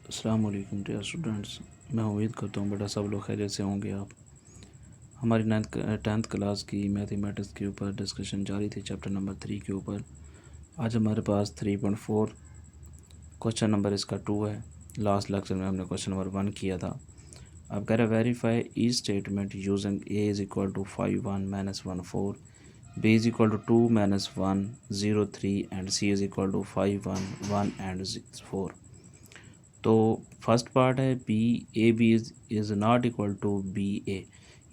अस्सलाम वालेकुम dear students. मैं उम्मीद करता हूँ बेटा सब लोग खैरियत से होंगे। आप हमारी 10th क्लास की मैथमेटिक्स के ऊपर डिस्कशन जारी थी, चैप्टर नंबर 3 के ऊपर। आज हमारे पास 3.4 क्वेश्चन नंबर इसका 2 है। लास्ट लेक्चर में हमने क्वेश्चन नंबर 1 किया था। अब कह रहे वेरीफाई ई statement using A is equal to 5 1 minus 1 4, B is equal to 2 minus 1 0 3 and C is equal to 5 1 1 and 4। तो फर्स्ट पार्ट है B A B is not equal to B A,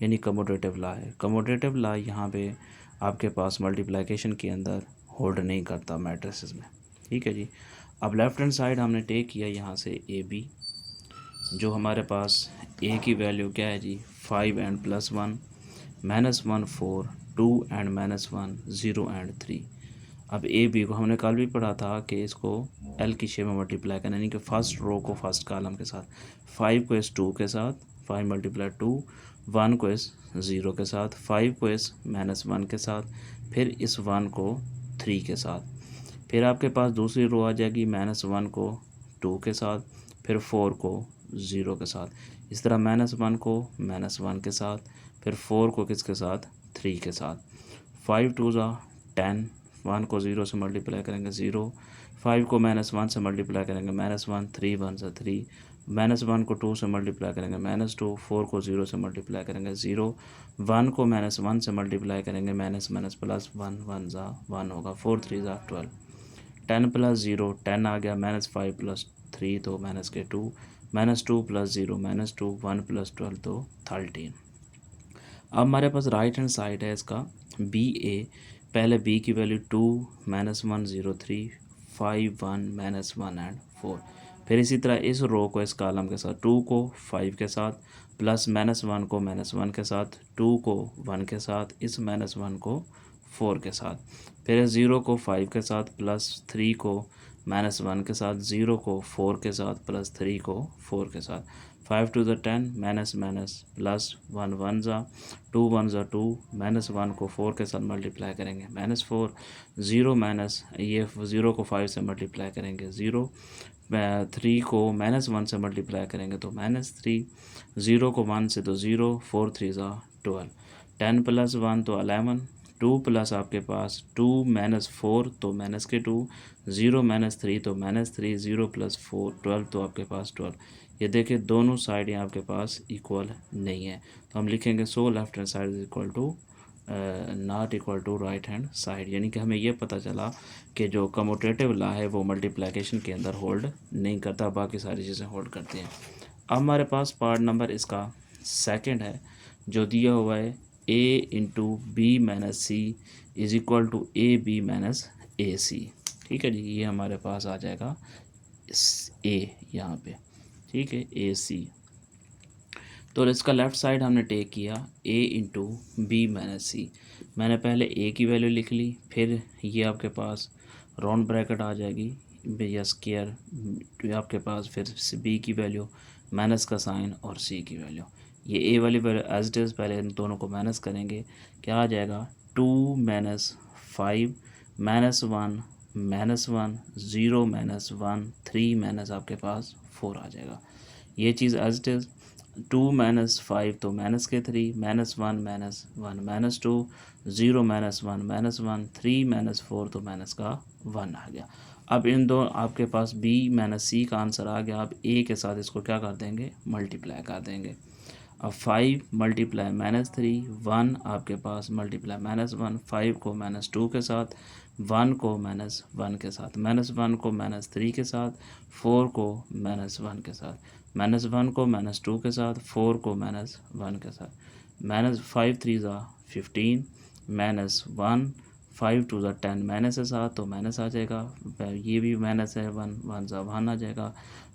यानी commutative ला है। कमोडेटिव ला यहाँ पे आपके पास multiplication के अंदर hold नहीं करता मैट्रिसेस में। ठीक है जी। अब लेफ्ट हैंड साइड हमने टेक किया यहाँ से ए बी, जो हमारे पास ए की वैल्यू क्या है जी 5 and plus 1 minus 1 4 2 and minus 1 0 and 3। अब ए बी को हमने कल भी पढ़ा था कि इसको एल की शेप में मल्टीप्लाई करना, यानी कि फर्स्ट रो को फर्स्ट कॉलम के साथ, 5 को इस 2 के साथ, 5 मल्टीप्लाई 2, 1 को इस 0 के साथ, 5 को इस माइनस 1 के साथ, फिर इस 1 को 3 के साथ। फिर आपके पास दूसरी रो आ जाएगी माइनस 1 को 2 के साथ, फिर 4 को 0 के साथ। इस तरह माइनस 1 को माइनस 1 के साथ, फिर 4 को किसके साथ 3 के साथ। 5 2 ज़ा 10, 1 को 0 से मल्टीप्लाई करेंगे 0, 5 को माइनस 1 से मल्टीप्लाई करेंगे माइनस 1, 3 1 ज़ा 3, माइनस 1 को 2 से मल्टीप्लाई करेंगे माइनस 2, 4 को 0 से मल्टीप्लाई करेंगे 0, 1 को माइनस 1 से मल्टीप्लाई करेंगे माइनस माइनस प्लस 1, 1 ज़ा 1 होगा, 4 3 ज़ा 12, 10 प्लस 0 10 आ गया, माइनस 5 प्लस 3 तो माइनस के 2, माइनस 2 प्लस 0 माइनस 2, 1 प्लस 12 तो 13। अब हमारे पास राइट हैंड साइड है इसका बी ए। पहले बी की वैल्यू 2 माइनस 1 0 3 5 1 माइनस 1 एंड 4। फिर इसी तरह इस रो को इस कॉलम के साथ 2 को 5 के साथ, प्लस माइनस 1 को माइनस 1 के साथ, 2 को 1 के साथ, इस माइनस 1 को 4 के साथ, फिर 0 को 5 के साथ, प्लस 3 को माइनस 1 के साथ, 0 को 4 के साथ, प्लस 3 को 4 के साथ। 5 टू ज़ा 10 माइनस माइनस प्लस 1 1 ज़ा 2 1 ज़ा 2, माइनस 1 को 4 के साथ मल्टीप्लाई करेंगे माइनस 4, 0 माइनस ये 0 को 5 से मल्टीप्लाई करेंगे 0, 3 को माइनस 1 से मल्टीप्लाई करेंगे तो माइनस 3, 0 को 1 से तो 0, 4 3 ज़ा 12, 10 प्लस 1 तो 11, 2 प्लस आपके पास 2 माइनस 4 तो माइनस के 2, 0 माइनस 3 तो माइनस 3, 0 प्लस 4 12 तो आपके पास 12। ये देखिए दोनों साइड यहाँ आपके पास इक्वल नहीं है, तो हम लिखेंगे so left hand side is equal to not equal to right hand side, यानी कि हमें ये पता चला कि जो कमोटेटिव ला है वो मल्टीप्लिकेशन के अंदर होल्ड नहीं करता, बाकी सारी चीज़ें होल्ड करती हैं। अब हमारे पास पार्ट नंबर इसका सेकंड है, जो दिया हुआ है A into B minus C is equal to A B minus A C. ठीक है जी, ये हमारे पास आ जाएगा ए यहाँ पे। ठीक है, ए सी। तो इसका लेफ़्ट साइड हमने टेक किया ए इंटू बी माइनस सी। मैंने पहले ए की वैल्यू लिख ली, फिर ये आपके पास राउंड ब्रैकेट आ जाएगी या स्क्वायर आपके पास, फिर बी की वैल्यू माइनस का साइन और सी की वैल्यू। ये ए वाली वैल्यू एज इट इज़, पहले इन दोनों को माइनस करेंगे, क्या आ जाएगा 2 minus 5 minus 1 minus 1 0 minus 1 3 minus आपके पास 4 आ जाएगा। ये चीज़ एज इट इज़, 2 माइनस 5 तो माइनस के 3, minus 1 minus 2, 0 minus 1 minus 1, 3 minus 4 तो माइनस का 1 आ गया। अब इन दो आपके पास बी माइनस सी का आंसर आ गया। अब ए के साथ इसको क्या कर देंगे, मल्टीप्लाई कर देंगे। अब 5 मल्टीप्लाई माइनस 3, 1 आपके पास मल्टीप्लाई माइनस 1, 5 को माइनस 2 के साथ, 1 को माइनस 1 के साथ, माइनस 1 को माइनस 3 के साथ, 4 को माइनस 1 के साथ, माइनस 1 को माइनस 2 के साथ, 4 को माइनस 1 के साथ, माइनस 5 3 ज़ा 15 माइनस 1, 5 2 ज़ा 10 माइनस है 7 तो माइनस आ जाएगा, ये भी माइनस है 1 1 ज़ा 1 आ जाएगा,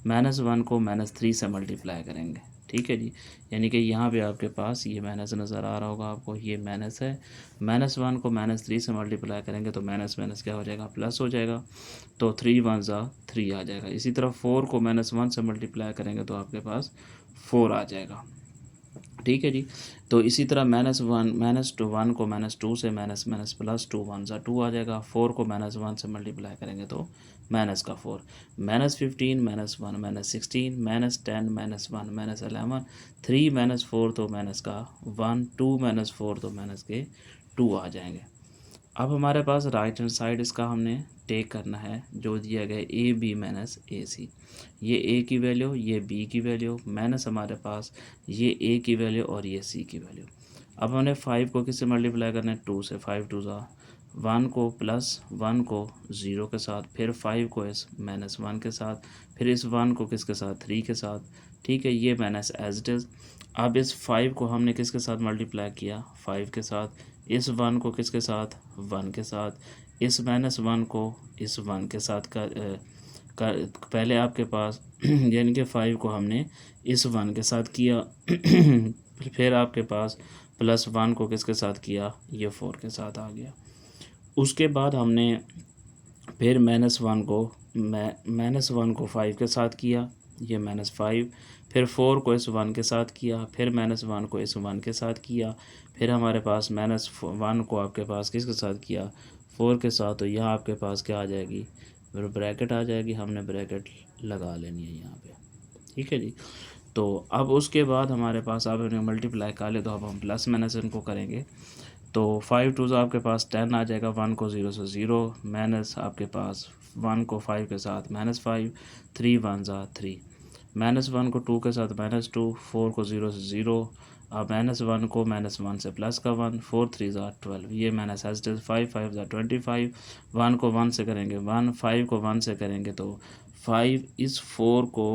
माइनस 1 को माइनस 3 से मल्टीप्लाई करेंगे। ठीक है जी, यानी कि यहाँ पे आपके पास ये माइनस नज़र आ रहा होगा आपको, ये माइनस है, माइनस 1 को माइनस 3 से मल्टीप्लाई करेंगे तो माइनस माइनस क्या हो जाएगा, प्लस हो जाएगा, तो 3 1 ज़ा 3 आ जाएगा। इसी तरह 4 को माइनस 1 से मल्टीप्लाई करेंगे तो आपके पास 4 आ जाएगा। ठीक है जी, तो इसी तरह माइनस टू 1 को माइनस 2 से माइनस माइनस प्लस 2 1 ज़ा 2 आ जाएगा। 4 को माइनस 1 से मल्टीप्लाई करेंगे तो माइनस का 4, -15 -1 -16 -10 -1 -11, 3 -4 तो माइनस का 1, 2 -4 तो माइनस के 2 आ जाएंगे। अब हमारे पास राइट हैंड साइड इसका हमने टेक करना है, जो दिया गया ए बी माइनस ए सी। ये ए की वैल्यू, ये बी की वैल्यू, माइनस हमारे पास ये ए की वैल्यू और ये सी की वैल्यू। अब हमने 5 को किससे मल्टीप्लाई करना है, 2 से। 5 2 ज़ा 1 को प्लस 1 को 0 के साथ, फिर 5 को इस -1 के साथ, फिर इस 1 को किसके साथ, 3 के साथ। ठीक है, ये माइनस एज इट इज़। अब इस 5 को हमने किसके साथ मल्टीप्लाई किया, 5 के साथ। इस 1 को किसके साथ, 1 के साथ। इस -1 को इस 1 के साथ पहले आपके पास यानी कि 5 को हमने इस 1 के साथ किया फिर आपके पास +1 को किसके साथ किया, ये 4 के साथ आ गया। उसके बाद हमने फिर -1 को 5 के साथ किया, ये -5। फिर 4 को इस 1 के साथ किया, फिर -1 को इस 1 के साथ किया, फिर हमारे पास -1 को आपके पास किसके साथ किया, 4 के साथ। तो यहाँ आपके पास क्या आ जाएगी, फिर ब्रैकेट आ जाएगी, हमने ब्रैकेट लगा लेनी है यहाँ पे। ठीक है जी। तो अब उसके बाद हमारे पास अब हमने मल्टीप्लाई कर ले, तो अब हम प्लस माइनस इनको करेंगे। तो 5 2 आपके पास 10 आ जाएगा, 1 को 0 से 0, माइनस आपके पास 1 को 5 के साथ -5, 3 1 ज़ा 3, -1 को 2 के साथ -2, 4 को 0 से 0, अब -1 को -1 से प्लस का 1, 4 3 ज़ा 12, ये माइनस एज इट इज़। 5 5 ज़ा 25, 1 को 1 से करेंगे 1, 5 को 1 से करेंगे तो 5, इस 4 को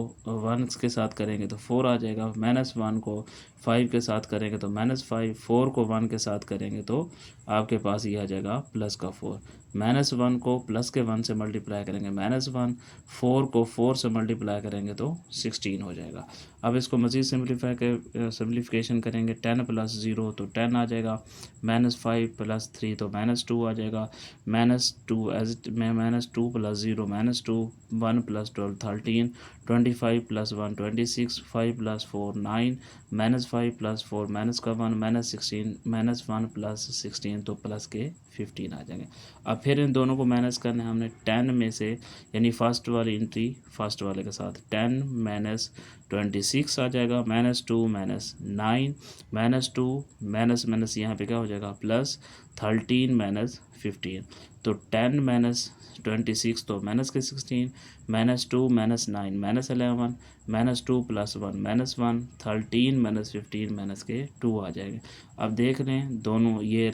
1 के साथ करेंगे तो 4 आ जाएगा, -1 को 5 के साथ करेंगे तो -5, 4 को 1 के साथ करेंगे तो आपके पास ये आ जाएगा प्लस का 4, -1 को प्लस के 1 से मल्टीप्लाई करेंगे -1, 4 को 4 से मल्टीप्लाई करेंगे तो 16 हो जाएगा। अब इसको मज़ीद सिम्प्लीफिकेशन करेंगे, 10 + 0 तो 10 आ जाएगा, -5 + 3 तो -2 आ जाएगा, -2 एज -2 + 0 -2, 1 + 12 13, 25 + 1 26, 5 + 4 9, -5 + 4 माइनस का 1 -16, -1 + 16 तो प्लस के 15 आ जाएंगे। अब फिर इन दोनों को माइनस करना है हमने 10 में से, यानी फर्स्ट वाली एंट्री फर्स्ट वाले के साथ, 10 - 26 आ जाएगा, -2 -9, -2 माइनस यहाँ पे क्या हो जाएगा प्लस 13 - 15, तो 10 - 26 तो माइनस के 16, -2 - 9 -11, -2 + 1 -1, 13 - 15 माइनस के 2 आ जाएंगे। अब देख लें दोनों, ये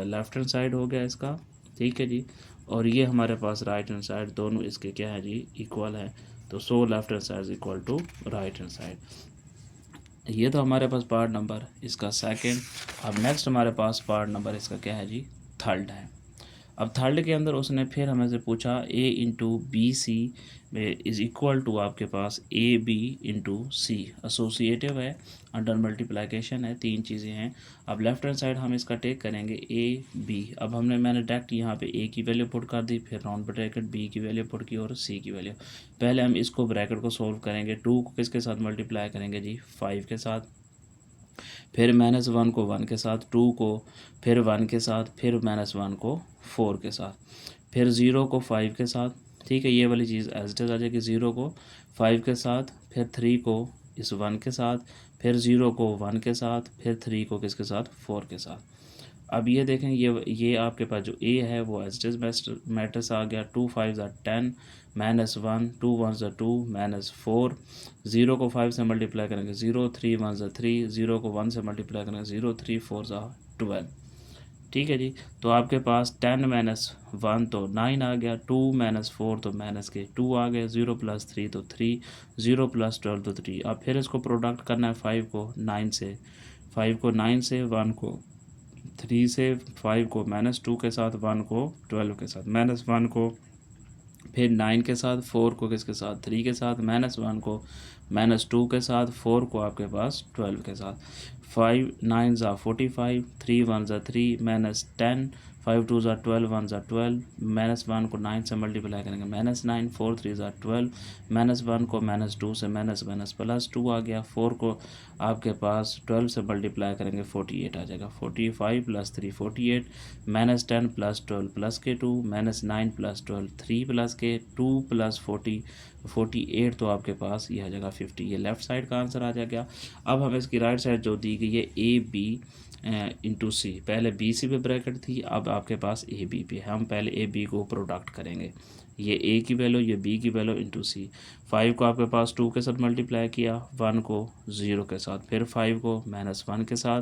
लेफ्ट हैंड साइड हो गया इसका, ठीक है जी, और ये हमारे पास राइट हैंड साइड, दोनों इसके क्या है जी, इक्वल है। तो so left hand side equal to right hand side. ये तो हमारे पास पार्ट नंबर इसका सेकंड। अब नेक्स्ट हमारे पास पार्ट नंबर इसका क्या है जी, थर्ड है। अब थर्ड के अंदर उसने फिर हमें से पूछा a into B C is equal to आपके पास A B into C, associative है, अंडर मल्टीप्लिकेशन है, तीन चीज़ें हैं। अब लेफ्ट हैंड साइड हम इसका टेक करेंगे ए बी। अब मैंने डायरेक्ट यहाँ पे ए की वैल्यू पुट कर दी, फिर राउंड ब्रैकेट बी की वैल्यू पुट की और सी की वैल्यू। पहले हम इसको ब्रैकेट को सोल्व करेंगे, 2 को किसके साथ मल्टीप्लाई करेंगे जी, 5 के साथ, फिर -1 को 1 के साथ, 2 को फिर 1 के साथ, फिर -1 को 4 के साथ, फिर 0 को 5 के साथ। ठीक है, ये वाली चीज़ एज इट इज़ आ जाएगी, 0 को 5 के साथ, फिर 3 को इस 1 के साथ, फिर 0 को 1 के साथ, फिर 3 को किसके साथ, 4 के साथ। अब ये देखें, ये आपके पास जो ए है वो एज इट इज़ मैट्रिक्स आ गया, 2 5 10, -1, 2 1 2, -4, 0 को 5 से मल्टीप्लाई करेंगे 0, 3 1 3, 0 को 1 से मल्टीप्लाई करेंगे 0, 3 4 12। ठीक है जी, तो आपके पास 10 - 1 तो 9 आ गया, 2 - 4 तो माइनस के 2 आ गए, 0 + 3 तो 3, 0 + 12 तो 3। अब फिर इसको प्रोडक्ट करना है 5 को 9 से, 5 को 9 से, 1 को 3 से, 5 को -2 के साथ, 1 को 12 के साथ, -1 को फिर 9 के साथ, 4 को किसके साथ, 3 के साथ, -1 को -2 के साथ, 4 को आपके पास 12 के साथ। 5 9 ज़ा 45, 3 1 ज़ा 3, -10, 5 2 ज़ा 12, 1 ज़ा 12, -1 को 9 से मल्टीप्लाई करेंगे -9, 4 3 ज़ा 12, -1 को -2 से +2 आ गया, 4 को आपके पास 12 से मल्टीप्लाई करेंगे 48 आ जाएगा, 45 + 3 48, -10 + 12 + के 2, -9 + 12 3 + के 2 + 40 48, तो आपके पास ये आ जाएगा 50। ये लेफ़्ट साइड का आंसर आ जाएगा। अब हमें इसकी राइट साइड जो दी गई है ए बी इंटू सी, पहले बी सी पे ब्रैकेट थी, अब आपके पास ए बी पे, हम पहले ए बी को प्रोडक्ट करेंगे, ये ए की वैल्यू ये बी की वैल्यू इंटू सी। 5 को आपके पास 2 के साथ मल्टीप्लाई किया, 1 को 0 के साथ, फिर 5 को -1 के साथ,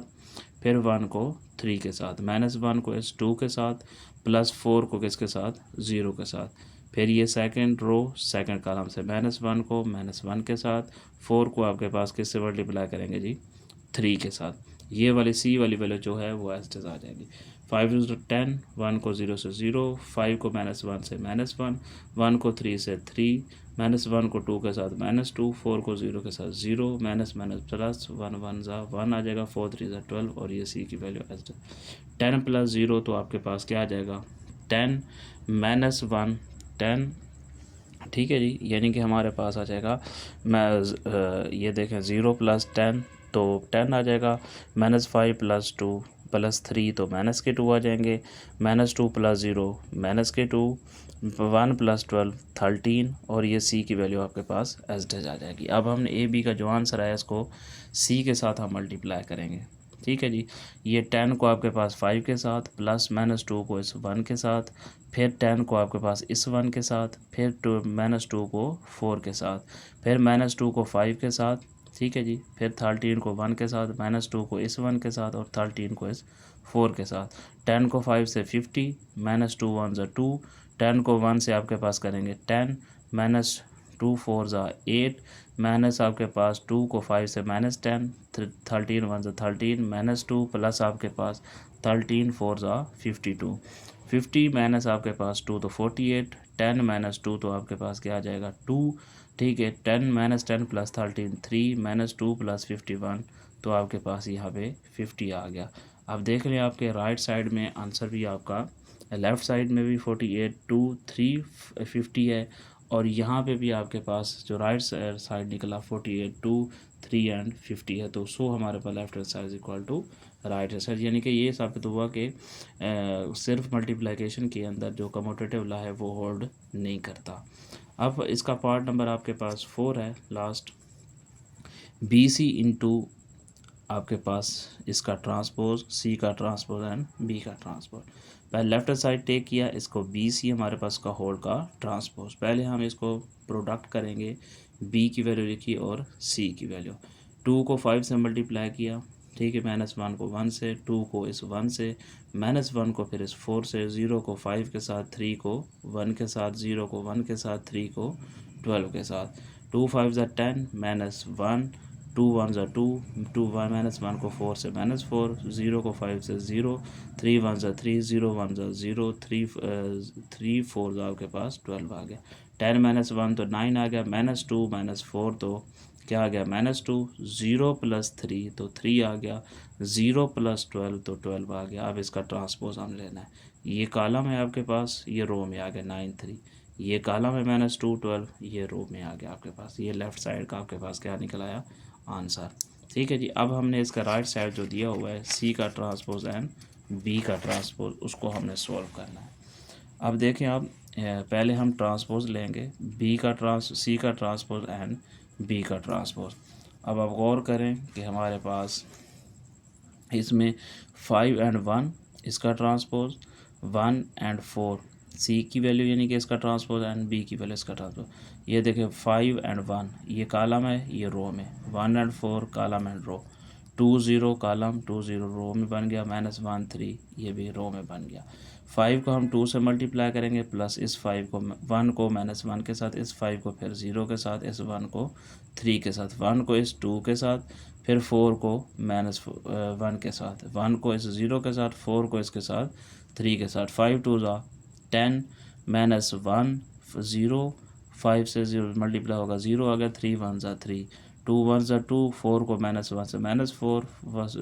फिर 1 को 3 के साथ, -1 को इस 2 के साथ, +4 को किसके साथ 0 के साथ, फिर ये सेकंड रो सेकंड कॉलम से -1 को -1 के साथ, 4 को आपके पास किससे मल्टीप्लाई करेंगे जी 3 के साथ। ये वाली सी वाली वैल्यू जो है वो एज आ जाएगी। 5 × 10, 1 को 0 से 0, 5 को -1 से -1, 1 को 3 से 3, -1 को 2 के साथ -2, 4 को 0 के साथ 0, -, +1 1 ज़ा 1 आ जाएगा, 4 3 ज़ा 12, और ये सी की वैल्यू एज 10 + 0, तो आपके पास क्या आ जाएगा 10 -1 10, ठीक है जी, यानी कि हमारे पास आ जाएगा ये देखें 0 + 10 तो 10 आ जाएगा, -5 + 2 + 3 तो -2 आ जाएंगे, -2 + 0 -2, 1 + 12 13, और ये सी की वैल्यू आपके पास एज आ जाएगी। अब हमने ए बी का जो आंसर है इसको सी के साथ हम मल्टीप्लाई करेंगे, ठीक है जी। ये 10 को आपके पास 5 के साथ, +-2 को इस 1 के साथ, फिर 10 को आपके पास इस 1 के साथ, फिर -2 को 4 के साथ, फिर -2 को 5 के साथ, ठीक है जी, फिर 13 को 1 के साथ, -2 को इस 1 के साथ, और 13 को इस 4 के साथ। 10 को 5 से 50, -2 1 ज़ा 2, 10 को 1 से आपके पास करेंगे 10, -2 4 ज़ा 8, माइनस आपके पास 2 को 5 से -10, 13 1 ज़ा 13, -2 प्लस आपके पास 13 4 ज़ा 52, 50 माइनस आपके पास 2 तो 48, 10 - 2 तो आपके पास क्या आ जाएगा 2, ठीक है। 10 - 10 + 13 3, -2 + 51, तो आपके पास यहाँ पे 50 आ गया। अब देख लें आपके राइट साइड में आंसर भी आपका, लेफ़्ट साइड में भी 48 2 3 50 है, और यहाँ पे भी आपके पास जो राइट साइड निकला 48 2 3 एंड 50 है, तो सो हमारे पास left hand side equal to right hand side, यानी कि ये साबित हुआ कि सिर्फ मल्टीप्लिकेशन के अंदर जो कम्यूटेटिव लॉ है वो होल्ड नहीं करता। अब इसका पार्ट नंबर आपके पास 4 है लास्ट, बी सी इंटू आपके पास इसका ट्रांसपोज, सी का ट्रांसपोज एंड बी का ट्रांसपोज। पहले लेफ्ट साइड टेक किया, इसको बी सी हमारे पास का होल का ट्रांसपोज। पहले हम इसको प्रोडक्ट करेंगे, बी की वैल्यू लिखी और सी की वैल्यू। 2 को 5 से मल्टीप्लाई किया, ठीक है, -1 को 1 से, 2 को इस 1 से, -1 को फिर इस 4 से, 0 को 5 के साथ, 3 को 1 के साथ, 0 को 1 के साथ, 3 को 12 के साथ, 2 5 ज़ा 10, -1, 2 1 ज़ा 2, 2 -1 को 4 से -4, 0 को 5 से 0, 3 1 ज़ा 3, 0 1 ज़ा 0, 3 4 ज़ा आपके पास 12 आ गया। 10 - 1 तो 9 आ गया, -2 -4 तो क्या आ गया -2, 0 + 3 तो 3 आ गया, 0 + 12 तो 12 आ गया। अब इसका ट्रांसपोज हम लेना है, ये कॉलम है आपके पास, ये रो में आ गया 9 3, ये कॉलम है -2 12, ये रो में आ गया आपके पास, ये लेफ़्ट साइड का आपके पास क्या निकल आया आंसर, ठीक है जी। अब हमने इसका राइट साइड जो दिया हुआ है सी का ट्रांसपोज एंड बी का ट्रांसपोज, उसको हमने सॉल्व करना है। अब देखें आप, पहले हम ट्रांसपोज लेंगे सी का ट्रांसपोज एंड बी का ट्रांसपोज। अब आप गौर करें कि हमारे पास इसमें 5 एंड 1 इसका ट्रांसपोज, 1 एंड 4 सी की वैल्यू यानी कि इसका ट्रांसपोज एंड बी की वैल्यू इसका ट्रांसपोज। ये देखें 5 एंड 1 ये कॉलम है, ये रो में, 1 and 4 column and row, 2 0 column 2 0 row में बन गया, -1 3 ये भी रो में बन गया। 5 को हम 2 से मल्टीप्लाई करेंगे, प्लस इस 5 को 1 को -1 के साथ, इस 5 को फिर 0 के साथ, इस 1 को 3 के साथ, 1 को इस 2 के साथ, फिर 4 को -1 के साथ, 1 को इस 0 के साथ, 4 को इसके साथ, 3 के साथ, 5 2 ज़ा 10, -1 0, 5 से 0 मल्टीप्लाई होगा 0 आ गया, 3 1 ज़ा 3, 2 1 सा 2, 4 को -1 से -4,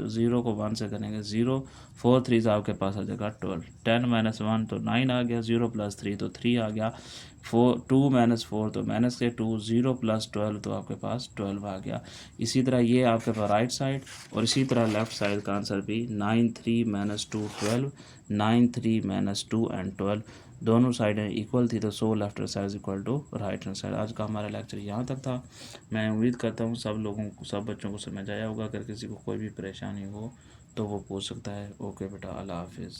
0 को 1 से करेंगे 0, 4 3 से आपके पास आ जाएगा 12, 10 -1 तो 9 आ गया, 0 + 3 तो 3 आ गया, 2 -4 तो -2, 0 + 12 तो आपके पास 12 आ गया। इसी तरह ये आपके पास राइट साइड और इसी तरह लेफ़्ट साइड का आंसर भी 9 3 -2 12, 9 3 -2 एंड 12 दोनों साइडें इक्वल थी, तो so left hand side equal to right hand side. आज का हमारा लेक्चर यहाँ तक था। मैं उम्मीद करता हूँ सब लोगों को, सब बच्चों को समझ आया होगा। अगर किसी को कोई भी परेशानी हो तो वो पूछ सकता है। ओके बेटा, अल्लाह हाफिज़।